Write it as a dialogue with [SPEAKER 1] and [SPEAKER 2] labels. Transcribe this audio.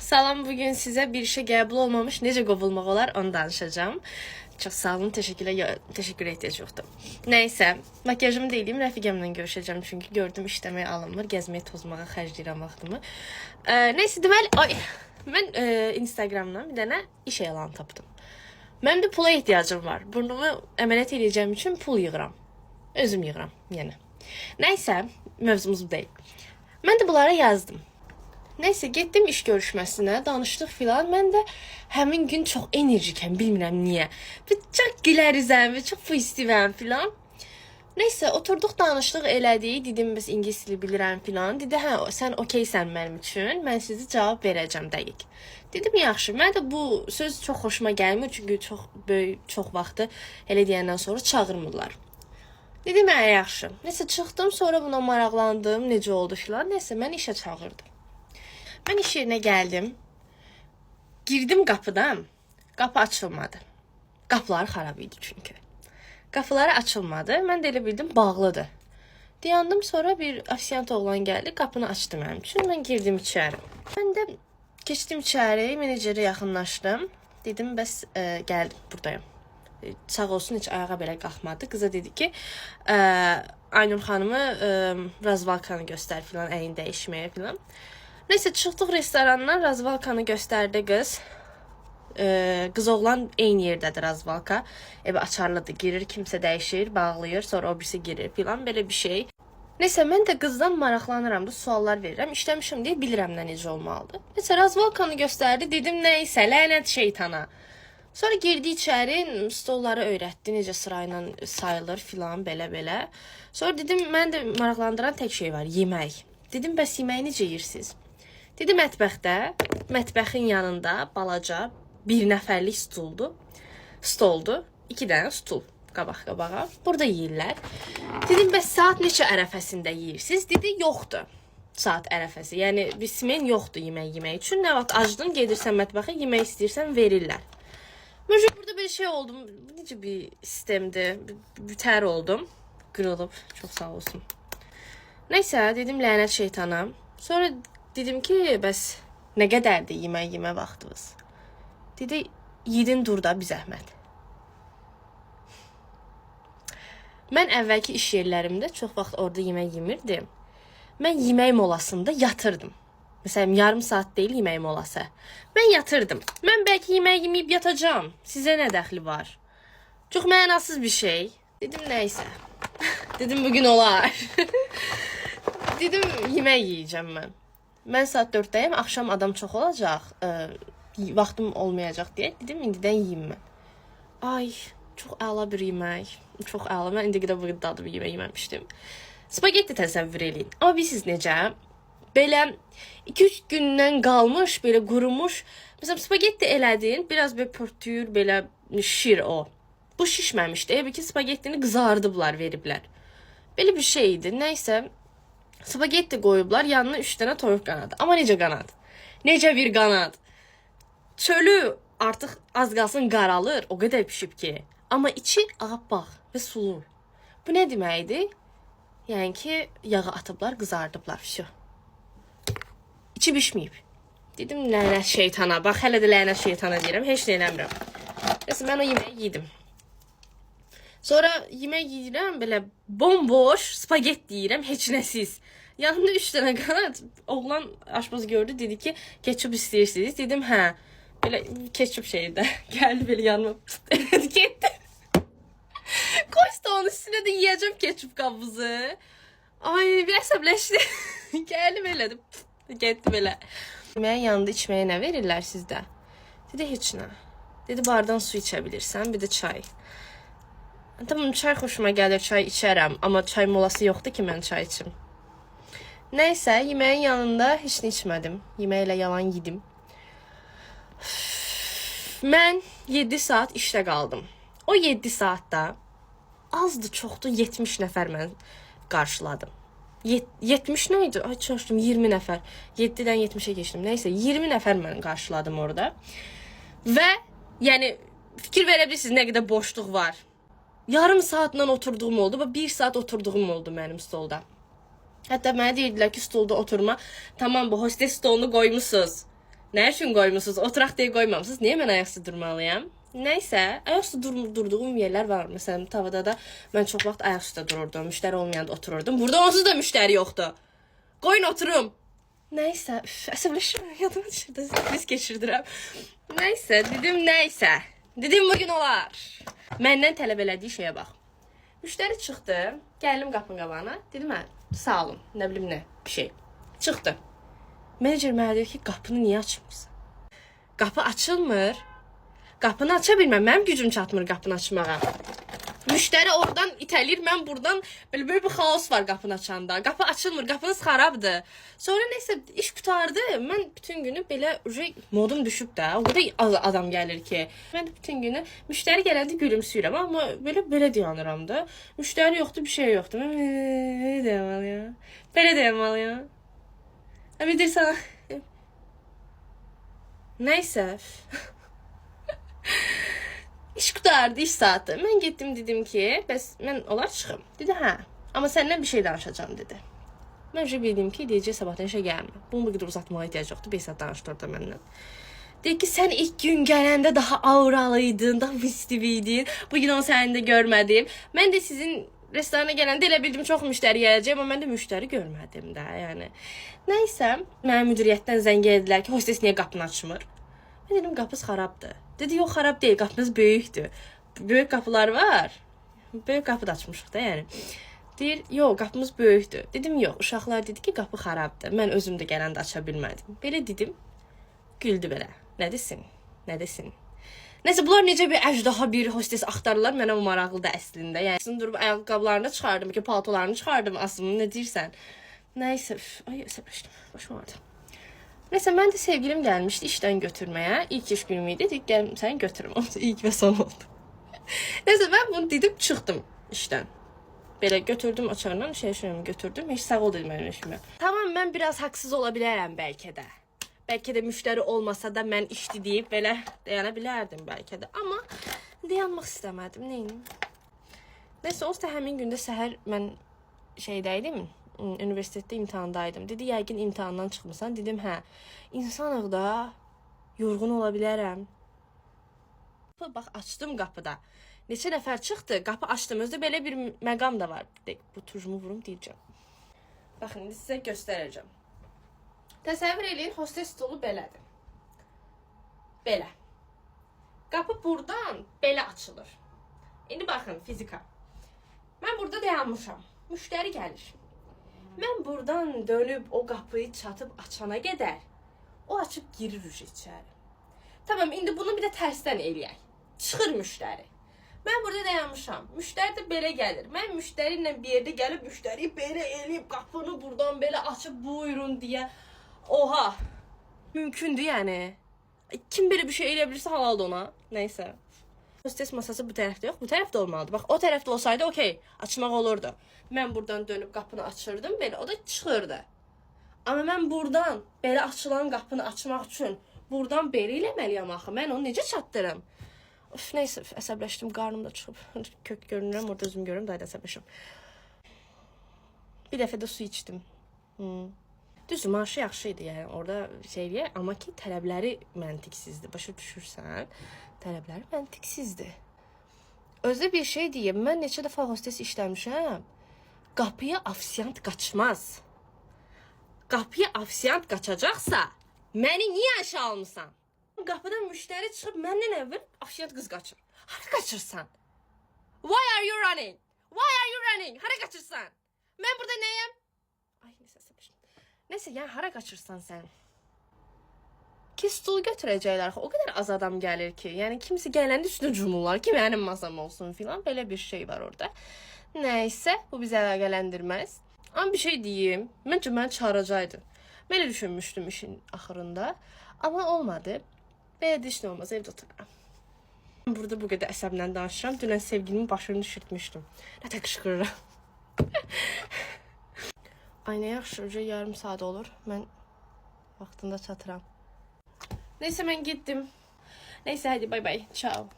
[SPEAKER 1] Salam, bugün sizə bir işə qəbul olmamış necə qovulmaq olar onu danışacağım. Çox sağ olun, təşəkkür ehtiyac yoxdur. Nəysə, makyajımı deyileyim, rəfiqəmlə görüşəcəm çünki gördüm işləməyə alınmır, gəzməyə tozmağa xərcləyirəm vaxtımı. Nəysə, deməli, mən Instagramdan bir dənə iş elanı tapdım. Mənim də pula ehtiyacım var. Burnumu əməliyyat edəcəm üçün pul yığıram. Özüm yığıram, yəni. Nəysə, mövzumuz bu deyil. Mən də bunlara yazdım. Nəysə, getdim iş görüşməsinə, danışdıq filan. Mən də həmin gün çox enerjikəm, bilmirəm niyə. Çox gülərizəm və çox pozitivəm filan. Nəysə, oturduq, danışdıq, elədik. Dedim, bəs ingilis dili bilirəm filan. Dedi, hə, sən okeysən mənim üçün, mən sizi cavab verəcəm dəqiq. Dedim, yaxşı. Mən də bu söz çox xoşuma gəlmir, çünki çox vaxtı elə deyəndən sonra çağırmırlar. Dedim, hə, yaxşı. Nəysə, çıxdım, sonra buna maraqlandım, necə oldu filan. Nəysə, mən işə çağırdım. Mən iş yerinə gəldim. Girdim qapıdan. Qapı açılmadı. Qapıları xarab idi çünki. Qapıları açılmadı. Mən də elə bildim bağlıdır. Dayandım, sonra bir ofisiyant oğlan gəldi. Qapını açdı mənim üçün. Mən girdim içəri. Mən də keçdim içəri. Menecerə yaxınlaşdım. Dedim, bəs gəldim, buradayım. Sağ olsun, heç ayağa belə qalxmadı. Qıza dedi ki, Aynur xanımı razvalkanı göstər filan, əyin dəyişməyə filan. Nəysə, çıxdıq restorandan, razvalkanı göstərdi qız. Qız oğlan eyni yerdədir razvalka. Evə açarlıdır, girir, kimsə dəyişir, bağlayır, sonra o birisi girir filan, belə bir şey. Nəysə, mən də qızdan maraqlanıram da, suallar verirəm. İşləmişim deyə bilirəm nə necə olmalıdır. Nəysə, razvalkanı göstərdi, dedim, nəysə, lənət şeytana. Sonra girdi içəri, stolları öyrətdi, necə sırayla sayılır filan, belə-belə. Sonra dedim, mən də maraqlandıran tək şey var, yemək. Dedim, bəs yeməyi necə yeyirsiniz? Dedi, mətbəxin yanında balaca bir nəfərlik stoldur, 2 dənə stul qabaq-qabağa. Burada yeyirlər. Dedim, bəs saat neçə ərəfəsində yeyirsiniz? Dedi, yoxdur saat ərəfəsi. Yəni, bir simen yoxdur yemək üçün. Nə vaxt acdın, gedirsən mətbəxə, yemək istəyirsən, verirlər. Mən burada bir şey oldum. Necə bir sistemdir? Bütər oldum. Qırılıb. Çox sağ olsun. Nəysə, dedim, lənət şeytana. Sonra dedim ki, bəs nə qədərdir yemək vaxtınız? Dedi, yedin dur da bir zəhmət. Mən əvvəlki iş yerlərimdə çox vaxt orada yemək yemirdim. Mən yemək molasında yatırdım. Məsələn, yarım saat deyil yemək molası. Mən yatırdım. Mən bəlkə yemək yeməyib yatacağım. Sizə nə dəxli var? Çox mənasız bir şey. Dedim, nəysə. Dedim, bugün olar. Dedim, yemək yeyəcəm mən. Mən saat 4-dəyim, axşam adam çox olacaq, vaxtım olmayacaq deyə. Dedim, indidən yiyeyim mən. Ay, çox əla bir yemək. Çox əla. Mən indi qədər bu dadlı bir yemək yeməmişdim. Spagetti təsəvvür eləyin. Amma bilirsiniz necə? Belə 2-3 gündən qalmış, belə qurumuş. Məsələn, spagetti elədin, biraz belə pörtüyür, belə şir o. Bu şişməmişdi. Elə ki, spagettini qızardıblar, veriblər. Belə bir şey idi. Nəysə, spagetti qoyublar, yanına 3 dənə toyuq qanadı. Amma necə qanad? Necə bir qanad? Çölü artıq az qalsın qaralır, o qədər pişib ki. Amma içi ağappaq və sulu. Bu nə deməkdir? Yəni ki, yağı atıblar, qızardıblar. İçi pişməyib. Dedim, lənət şeytana. Bax, hələ də lənət şeytana deyirəm, heç nə eləmirəm. Nəsə, mən o yeməyi yedim. Sonra yemək yeyirəm, belə bomboş spagetti yeyirəm, heç nəsiz. Yanımda 3 dənə qanad, oğlan aşpaz gördü, dedi ki, ketçup istəyirsiniz. Dedim, hə, belə ketçup şeyi də gəldi belə yanıma, getdi. Qoysa onun üstünə də yiyəcəm ketçup qabızı. Ay, bir əsəbləşdi. Gəldi belə, getdi belə. Yeməyin yanında içməyə nə verirlər sizdə? Dedi, heç nə. Dedi, bardan su içə bilirsən, bir də çay. Tamam, çay xoşuma gəlir, çay içərəm. Amma çay molası yoxdur ki, mən çay içim. Nəysə, yeməyin yanında heç nə içmədim. Yeməklə yalan yedim. Mən 7 saat işdə qaldım. O 7 saatda azdı, çoxdu, 70 nəfər mən qarşıladım. 70 nə idi? Ay, çalışdım, 20 nəfər. 7-dən 70-ə keçdim. Nəysə, 20 nəfər mən qarşıladım orada. Və, yəni, fikir verə bilirsiniz nə qədər boşluq var. Yarım saatlə oturduğum oldu. 1 saat oturduğum oldu mənim stolda. Hətta mənə deyirdilər ki, stolda oturma. Tamam, bu hostes stolunu qoymuşsunuz. Nə üçün qoymusunuz? Oturaq deyə qoymamısınız. Niyə mən ayaqüstü durmalıyam? Nəysə, ayaqüstü durduğum yerlər var. Məsələn, tavada da mən çox vaxt ayaqüstü dururdum. Müştəri olmayanda otururdum. Burada onsuz da müştəri yoxdur. Qoyun oturum. Nəysə, əsəbləşirəm. Yadıma düşürdü. Biz keçirdirəm. Nəysə, nəysə. Dedim bugün olar. Məndən tələb elədiyi şeyə bax. Müştəri çıxdı. Gəldim qapının qabağına. Dedim hə, sağ olun. Nə bilim nə, bir şey. Çıxdı. Menecer mənə deyir ki, qapını niyə açmırsan? Qapı açılmır. Qapını aça bilməm. Mənim gücüm çatmır qapını açmağa. Müştəri oradan itəlir, mən buradan böyle bir xaos var qapını açanda. Qapı açılmır, qapınız xarabdır. Sonra neysə iş qutardı. Mən bütün günü belə modum düşüb də. O qədər az adam gəlir ki. Mən bütün günü müştəri gələndə gülümsüyürəm, amma belə dayanıram da. Müştəri yoxdur, bir şey yoxdur. Mən belə dayanmalıyam. Belə dayanmalıyam. Bilirsən. Nəysə. İş qutardı, iş saati. Mən getdim, dedim ki, bəs mən olar çıxım. Dedi, hə. Amma səndən bir şey danışacağım, dedi. Mən bildim ki, deyəcək sabahdan işə gəlmə. Bunu bu qədər uzatmağa ehtiyac yoxdur. 5 saat danışdı orada məndən. Deyir ki, sən ilk gün gələndə daha auralıydın, daha mistiviydin. Bugün onu sənində görmədim. Mən də sizin restorana gələndə elə bildim çox müştəri gələcək, amma mən də müştəri görmədim də, yəni. Nəysə, mənə müdiriyyətdən zəng edilər ki, hostes niyə qapını açmır? Mən dedim, qapınız xarabdır. Dedi, yox, xarab deyil, qapınız böyükdür. Böyük qapılar var. Böyük qapı da açmışıq da, yəni. Deyir, yox, qapımız böyükdür. Dedim, yox, uşaqlar dedi ki, qapı xarabdır. Mən özüm də gələndə aça bilmədim. Belə dedim, güldü belə. Nə desin? Nə desin? Nəysə, bunlar necə bir əjdaha bir hostes axtarırlar, mənə o maraqlıdır əslində. Yəni, sizin durub ayaqqabılarını çıxardım ki, paltolarını çıxardım aslında, nə deyirsən? Nəysə, ay, əsəbləşdim, başım ağrıdı. Nəysə, mən də sevgilim gəlmişdi işdən götürməyə. İlk iş günüm idi, dedik, gəl səni götürüm. İlk və son oldu. Nəysə, mən bunu dedim, çıxdım işdən. Belə götürdüm açardan, şeyimi götürdüm. Heç sağ ol dedim mənim işimə. Tamam, mən biraz haqsız ola bilərəm bəlkə də. Bəlkə də müştəri olmasa da mən işdi deyib belə dayana bilərdim bəlkə də. Amma dayanmaq istəmədim, neyim? Nəysə, onsuz da həmin gündə səhər mən şeydəydim, universitetdə imtahandaydım. Dedi, yəqin imtahandan çıxmısan. Dedim, hə, insanıq da, yorğun ola bilərəm. Bax, açdım qapıda. Neçə nəfər çıxdı, qapı açdım. Özdə belə bir məqam da var. Bu turjumu vurum deyəcəm. Baxın, indi sizə göstərəcəm. Təsəvvür eləyin, hostes stolu belədir. Belə. Qapı buradan belə açılır. İndi baxın, fizika. Mən burada dayanmışam. Müştəri gəlir. Mən buradan dönüb o qapıyı çatıb açana qədər o açıb girir içəri. Tamam, indi bunu bir də tərsdən eləyək. Çıxır müştəri. Mən burada dayanmışam. Müştəri də belə gəlir. Mən müştəri ilə bir yerdə gəlib müştəriyi belə eləyib qapını buradan belə açıb buyurun deyə. Oha. Mümkündür yəni. Kim belə bir şey eləyə bilirsə halaldır ona. Nəysə. Hostes masası bu tərəfdə yox, bu tərəfdə olmalıdır. Bax, o tərəfdə olsaydı okey, açmaq olurdu. Mən buradan dönüb qapını açırdım, belə o da çıxırdı. Amma mən buradan belə açılan qapını açmaq üçün buradan belə eləməliyəm axı. Mən onu necə çatdırım? Of, neysə, əsəbləşdim, qarnım da çıxıb. Kök görünürəm, orada özüm görürüm, daha da əsəbləşim. Bir dəfə də su içdim. Düzdür, maaşı yaxşı idi, yəni orada şeyliyə, amma ki tələbləri məntiqsizdir. Başa düşürsən, tələbləri məntiqsizdir. Özdə bir şey deyim, mən neçə dəfə hostes işləmişəm. Qapıya afisiyant qaçmaz. Qapıya afisiyant qaçacaqsa, məni niyə aşağı almısan? Qapıdan müştəri çıxıb məndən əvvəl afisiyant qız qaçır. Hara qaçırsan? Why are you running? Why are you running? Hara qaçırsan? Mən burada nəyəm? Ay, nəsə səbəşdim. Nəysə, yəni hara qaçırsan sən? Ki stulu götürəcəklər. O qədər az adam gəlir ki. Yəni kimsə gələndə üstünə cumurlar ki, mənim masam olsun filan. Belə bir şey var orada. Nəysə, bu bizi əlaqələndirməz. Amma bir şey deyim. Məncə məni çağıracaqdı. Belə düşünmüşdüm işin axırında. Amma olmadı. Belə də işin olmaz, evdə otururam. Burada bu qədər əsəblə danışıram. Dünən sevgilimin başını düşürtmüşdüm. Nə tək qışqırıram. Ay, nə yaxşı, yarım saat olur. Mən vaxtında çatıram. Neysə, mən getdim. Neysə, hadi bay bay. Ciao.